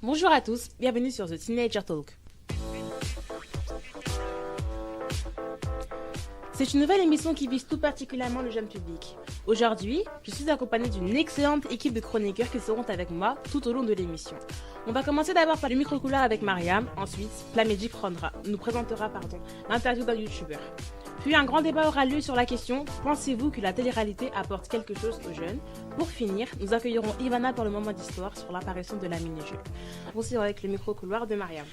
Bonjour à tous, bienvenue sur The Teenager Talk. C'est une nouvelle émission qui vise tout particulièrement le jeune public. Aujourd'hui, je suis accompagnée d'une excellente équipe de chroniqueurs qui seront avec moi tout au long de l'émission. On va commencer d'abord par le micro-couloir avec Mariam, ensuite Plamédic nous présentera l'interview d'un youtubeur. Puis un grand débat aura lieu sur la question « Pensez-vous que la télé-réalité apporte quelque chose aux jeunes ?» Pour finir, nous accueillerons Ivana pour le moment d'histoire sur l'apparition de la mini-jeu. On poursuit avec le micro-couloir de Mariam.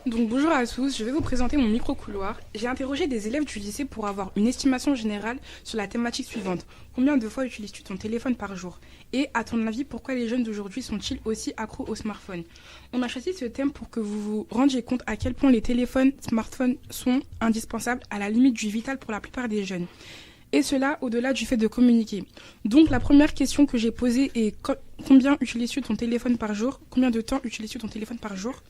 Donc bonjour à tous, je vais vous présenter mon micro-couloir. J'ai interrogé des élèves du lycée pour avoir une estimation générale sur la thématique suivante. Combien de fois utilises-tu ton téléphone par jour ? Et à ton avis, pourquoi les jeunes d'aujourd'hui sont-ils aussi accros au smartphone ? On a choisi ce thème pour que vous vous rendiez compte à quel point les téléphones smartphones sont indispensables, à la limite du vital pour la plupart des jeunes. Et cela au-delà du fait de communiquer. Donc la première question que j'ai posée est combien utilises-tu ton téléphone par jour ? Combien de temps utilises-tu ton téléphone par jour ?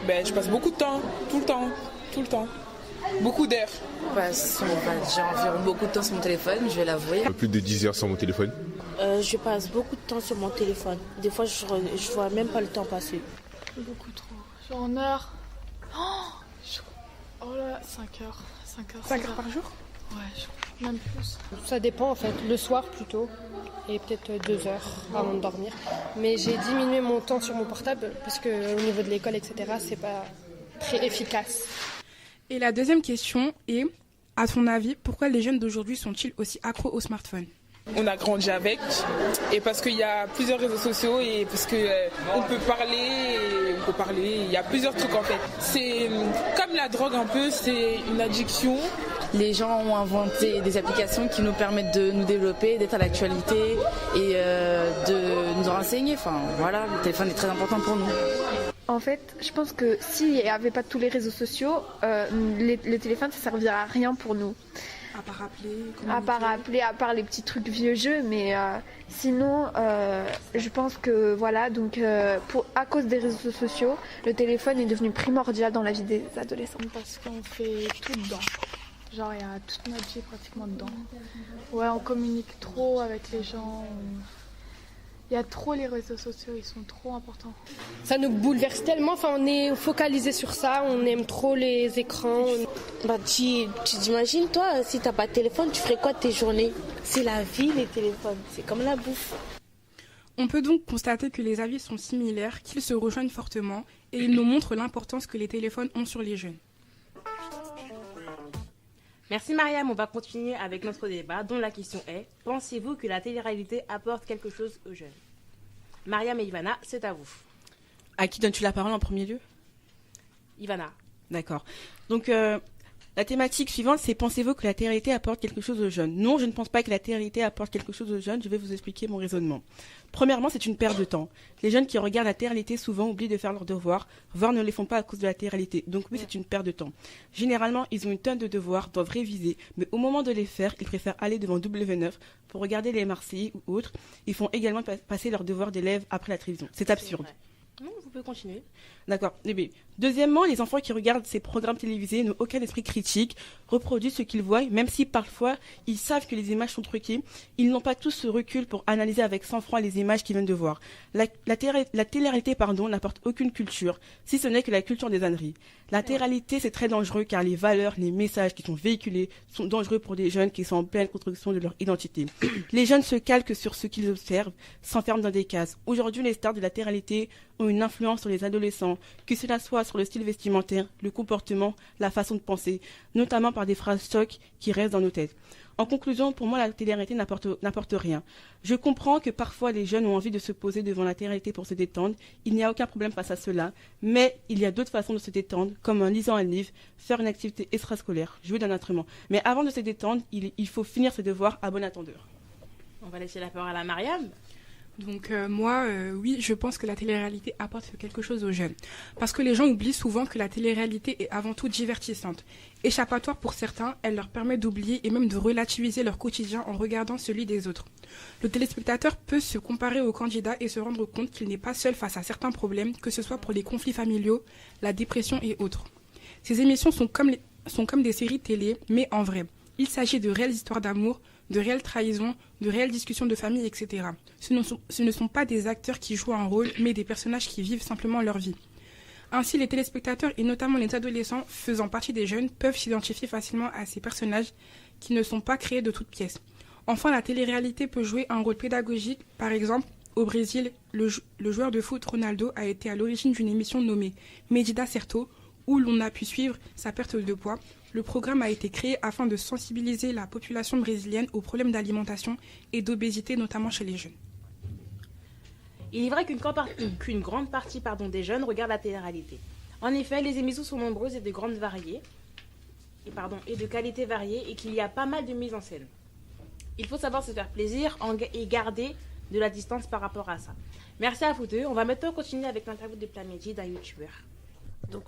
Je passe beaucoup de temps, tout le temps. Beaucoup d'heures. J'ai environ beaucoup de temps sur mon téléphone, je vais l'avouer. Plus de 10 heures sur mon téléphone. Je passe beaucoup de temps sur mon téléphone. Des fois, je vois même pas le temps passer. Beaucoup trop. Genre en heure. Oh là, 5 heures. 5 heures par jour ? Ouais, même plus. Ça dépend en fait, le soir plutôt, et peut-être 2 heures avant de dormir. Mais j'ai diminué mon temps sur mon portable parce qu'au niveau de l'école, etc., c'est pas très efficace. Et la deuxième question est, à ton avis, pourquoi les jeunes d'aujourd'hui sont-ils aussi accros au smartphone ? On a grandi avec, et parce qu'il y a plusieurs réseaux sociaux, et parce qu'on peut parler, il y a plusieurs trucs en fait. C'est comme la drogue un peu, c'est une addiction. Les gens ont inventé des applications qui nous permettent de nous développer, d'être à l'actualité et de nous renseigner. Enfin voilà, le téléphone est très important pour nous. En fait, je pense que s'il n'y avait pas tous les réseaux sociaux, le téléphone ça servirait à rien pour nous. À part appeler, à part les petits trucs vieux jeux, mais sinon, je pense que voilà, donc à cause des réseaux sociaux, le téléphone est devenu primordial dans la vie des adolescents. Parce qu'on fait tout dedans. Genre, il y a toute notre vie pratiquement dedans. Ouais, on communique trop avec les gens. Il y a trop les réseaux sociaux, ils sont trop importants. Ça nous bouleverse tellement, on est focalisé sur ça, on aime trop les écrans. Tu t'imagines, toi, si t'as pas de téléphone, tu ferais quoi de tes journées ? C'est la vie, les téléphones. C'est comme la bouffe. On peut donc constater que les avis sont similaires, qu'ils se rejoignent fortement, et ils nous montrent l'importance que les téléphones ont sur les jeunes. Merci Mariam, on va continuer avec notre débat dont la question est « Pensez-vous que la télé-réalité apporte quelque chose aux jeunes ?» Mariam et Ivana, c'est à vous. À qui donnes-tu la parole en premier lieu ? Ivana. D'accord. Donc, la thématique suivante, c'est « Pensez-vous que la télé-réalité apporte quelque chose aux jeunes ?» Non, je ne pense pas que la télé-réalité apporte quelque chose aux jeunes. Je vais vous expliquer mon raisonnement. Premièrement, c'est une perte de temps. Les jeunes qui regardent la télé-réalité souvent oublient de faire leurs devoirs, voire ne les font pas à cause de la télé-réalité. Donc oui, c'est une perte de temps. Généralement, ils ont une tonne de devoirs, doivent réviser, mais au moment de les faire, ils préfèrent aller devant W9 pour regarder les Marseillais ou autres. Ils font également passer leurs devoirs d'élèves après la télévision. C'est absurde. Non, vous pouvez continuer. D'accord. Deuxièmement, les enfants qui regardent ces programmes télévisés n'ont aucun esprit critique, reproduisent ce qu'ils voient, même si parfois ils savent que les images sont truquées. Ils n'ont pas tous ce recul pour analyser avec sang-froid les images qu'ils viennent de voir. La télé-réalité, n'apporte aucune culture, si ce n'est que la culture des âneries. La télé-réalité, c'est très dangereux car les valeurs, les messages qui sont véhiculés sont dangereux pour des jeunes qui sont en pleine construction de leur identité. Les jeunes se calquent sur ce qu'ils observent, s'enferment dans des cases. Aujourd'hui, les stars de la télé-réalité ont une influence sur les adolescents, que cela soit sur le style vestimentaire, le comportement, la façon de penser, notamment par des phrases chocs qui restent dans nos têtes. En conclusion, pour moi, la télé-réalité n'apporte rien. Je comprends que parfois les jeunes ont envie de se poser devant la télé-réalité pour se détendre. Il n'y a aucun problème face à cela, mais il y a d'autres façons de se détendre, comme en lisant un livre, faire une activité extrascolaire, jouer d'un instrument. Mais avant de se détendre, il faut finir ses devoirs à bon entendeur. On va laisser la parole à Mariam. Donc oui, je pense que la télé-réalité apporte quelque chose aux jeunes. Parce que les gens oublient souvent que la télé-réalité est avant tout divertissante. Échappatoire pour certains, elle leur permet d'oublier et même de relativiser leur quotidien en regardant celui des autres. Le téléspectateur peut se comparer au candidat et se rendre compte qu'il n'est pas seul face à certains problèmes, que ce soit pour les conflits familiaux, la dépression et autres. Ces émissions sont comme des séries télé, mais en vrai. Il s'agit de réelles histoires d'amour, de réelles trahisons, de réelles discussions de famille, etc. Ce ne sont pas des acteurs qui jouent un rôle, mais des personnages qui vivent simplement leur vie. Ainsi, les téléspectateurs et notamment les adolescents faisant partie des jeunes peuvent s'identifier facilement à ces personnages qui ne sont pas créés de toutes pièces. Enfin, la télé-réalité peut jouer un rôle pédagogique. Par exemple, au Brésil, le joueur de foot Ronaldo a été à l'origine d'une émission nommée Medida Certo, où l'on a pu suivre sa perte de poids. Le programme a été créé afin de sensibiliser la population brésilienne aux problèmes d'alimentation et d'obésité, notamment chez les jeunes. Il est vrai qu'une grande partie des jeunes regardent la télé-réalité. En effet, les émissions sont nombreuses et de grandes variées, et de qualité variée, et qu'il y a pas mal de mises en scène. Il faut savoir se faire plaisir et garder de la distance par rapport à ça. Merci à vous deux. On va maintenant continuer avec l'interview de Plamedi, d'un youtubeur. Donc,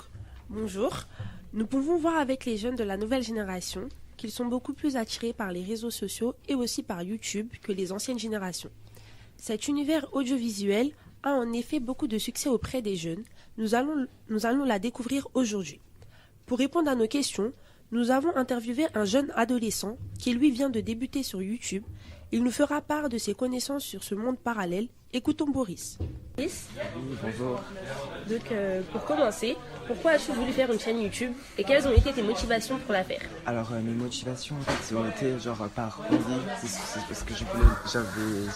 bonjour. Nous pouvons voir avec les jeunes de la nouvelle génération qu'ils sont beaucoup plus attirés par les réseaux sociaux et aussi par YouTube que les anciennes générations. Cet univers audiovisuel a en effet beaucoup de succès auprès des jeunes. Nous allons la découvrir aujourd'hui. Pour répondre à nos questions, nous avons interviewé un jeune adolescent qui lui vient de débuter sur YouTube. Il nous fera part de ses connaissances sur ce monde parallèle. Écoutons Boris. Boris ? Oui, bonjour. Donc pour commencer, pourquoi as-tu voulu faire une chaîne YouTube et quelles ont été tes motivations pour la faire ? Alors mes motivations en fait ont été par envie, c'est parce que je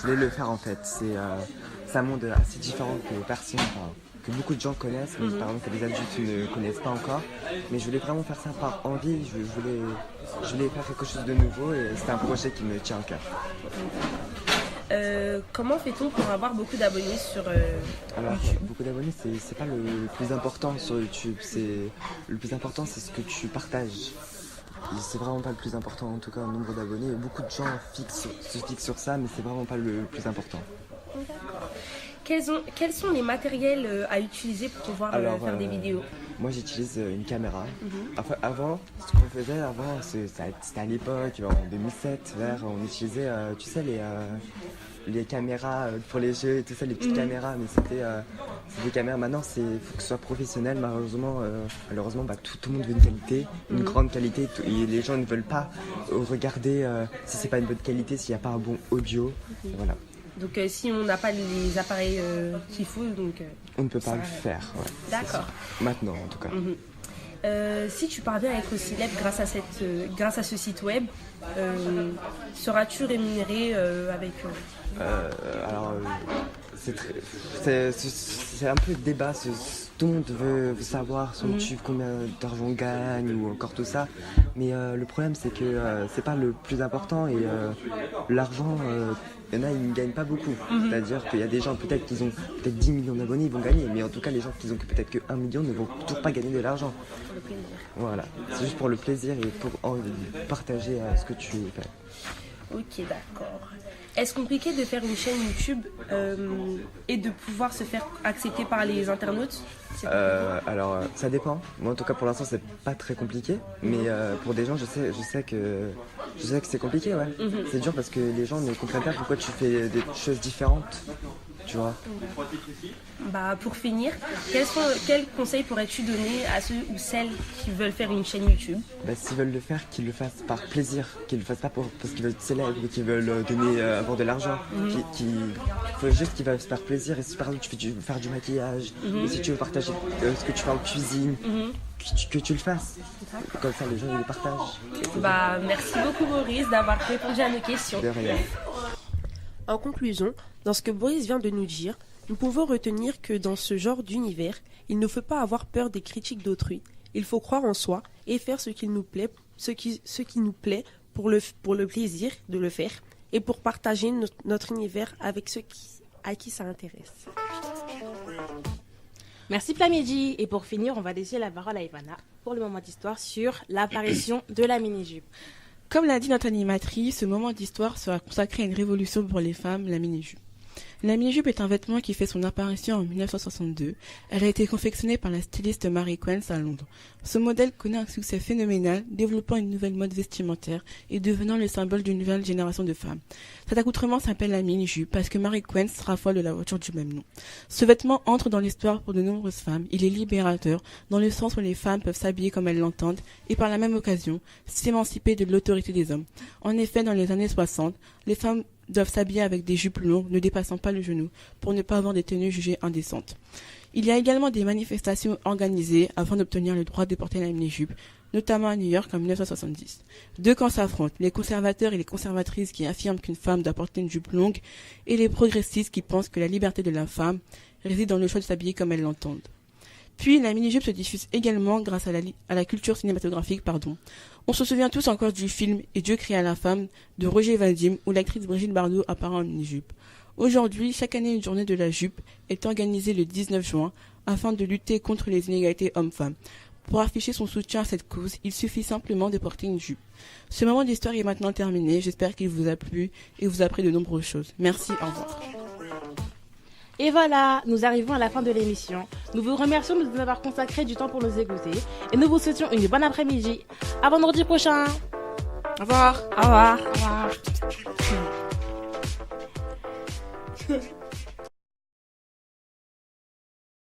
voulais le faire en fait. C'est un monde assez différent que personne, que beaucoup de gens connaissent, mais par exemple que les adultes ne connaissent pas encore. Mais je voulais vraiment faire ça par envie, je voulais faire quelque chose de nouveau et c'est un projet qui me tient à cœur. Comment fait-on pour avoir beaucoup d'abonnés sur Alors, YouTube ? beaucoup d'abonnés, c'est pas le plus important sur YouTube. Le plus important, c'est ce que tu partages. C'est vraiment pas le plus important, en tout cas, le nombre d'abonnés. Beaucoup de gens se fixent sur ça, mais c'est vraiment pas le plus important. D'accord. Quels sont les matériels à utiliser pour pouvoir faire des vidéos ? Moi, j'utilise une caméra. Enfin, avant, ce qu'on faisait avant, c'était à l'époque, en 2007, on utilisait, les caméras pour les jeux et tout ça, les petites caméras, mais c'était des caméras. Maintenant, il faut que ce soit professionnel. Malheureusement, tout le monde veut une qualité, une grande qualité, et les gens ne veulent pas regarder si c'est pas une bonne qualité, s'il n'y a pas un bon audio. Voilà. Donc si on n'a pas les appareils qu'il faut, on ne peut pas le faire. Ouais, d'accord. Maintenant, en tout cas. Si tu parviens à être célèbre grâce à ce site web, seras-tu rémunéré avec Alors, c'est un peu le débat. Tout le monde veut savoir sur YouTube combien d'argent on gagne ou encore tout ça. Mais le problème, c'est que c'est pas le plus important et l'argent, il y en a, ils ne gagnent pas beaucoup. C'est-à-dire qu'il y a des gens, peut-être qu'ils ont 10 millions d'abonnés, ils vont gagner. Mais en tout cas, les gens qui ont peut-être que 1 million ne vont toujours pas gagner de l'argent. Pour le plaisir. Voilà, c'est juste pour le plaisir et pour partager ce que tu fais. Ok, d'accord. Est-ce compliqué de faire une chaîne YouTube et de pouvoir se faire accepter par les internautes ? Alors, ça dépend. Moi, en tout cas, pour l'instant, c'est pas très compliqué. Mais pour des gens, je sais que c'est compliqué, ouais. C'est dur parce que les gens ne comprennent pas pourquoi tu fais des choses différentes. Tu vois. Pour finir, quels conseils pourrais-tu donner à ceux ou celles qui veulent faire une chaîne YouTube ? S'ils veulent le faire, qu'ils le fassent par plaisir, qu'ils le fassent pas parce qu'ils veulent être célèbres ou qu'ils veulent avoir de l'argent. Il faut juste qu'ils veulent se faire plaisir. Et si par exemple tu veux faire du maquillage, ou si tu veux partager ce que tu fais en cuisine, que tu le fasses. Comme ça, les gens ils le partagent. Merci beaucoup Boris d'avoir répondu à nos questions. De rien. En conclusion, dans ce que Boris vient de nous dire, nous pouvons retenir que dans ce genre d'univers, il ne faut pas avoir peur des critiques d'autrui. Il faut croire en soi et faire ce qui nous plaît, ce qui nous plaît pour le plaisir de le faire et pour partager notre univers avec ceux à qui ça intéresse. Merci Plamedi. Et pour finir, on va laisser la parole à Ivana pour le moment d'histoire sur l'apparition de la mini-jupe. Comme l'a dit notre animatrice, ce moment d'histoire sera consacré à une révolution pour les femmes, la mini-jupe. La mini-jupe est un vêtement qui fait son apparition en 1962. Elle a été confectionnée par la styliste Mary Quant à Londres. Ce modèle connaît un succès phénoménal, développant une nouvelle mode vestimentaire et devenant le symbole d'une nouvelle génération de femmes. Cet accoutrement s'appelle la mini-jupe parce que Mary Quant raffole de la voiture du même nom. Ce vêtement entre dans l'histoire pour de nombreuses femmes. Il est libérateur, dans le sens où les femmes peuvent s'habiller comme elles l'entendent et par la même occasion, s'émanciper de l'autorité des hommes. En effet, dans les années 60, les femmes doivent s'habiller avec des jupes longues ne dépassant pas le genou pour ne pas avoir des tenues jugées indécentes. Il y a également des manifestations organisées afin d'obtenir le droit de porter la mini-jupe, notamment à New York en 1970. Deux camps s'affrontent, les conservateurs et les conservatrices qui affirment qu'une femme doit porter une jupe longue et les progressistes qui pensent que la liberté de la femme réside dans le choix de s'habiller comme elles l'entendent. Puis la mini-jupe se diffuse également grâce à la culture cinématographique. On se souvient tous encore du film « Et Dieu créa la femme » de Roger Vadim où l'actrice Brigitte Bardot apparaît en mini-jupe. Aujourd'hui, chaque année, une journée de la jupe est organisée le 19 juin afin de lutter contre les inégalités hommes-femmes. Pour afficher son soutien à cette cause, il suffit simplement de porter une jupe. Ce moment d'histoire est maintenant terminé. J'espère qu'il vous a plu et vous a appris de nombreuses choses. Merci, au revoir. Et voilà, nous arrivons à la fin de l'émission. Nous vous remercions de nous avoir consacré du temps pour nous écouter et nous vous souhaitons une bonne après-midi. À vendredi prochain. Au revoir. Au revoir. Au revoir.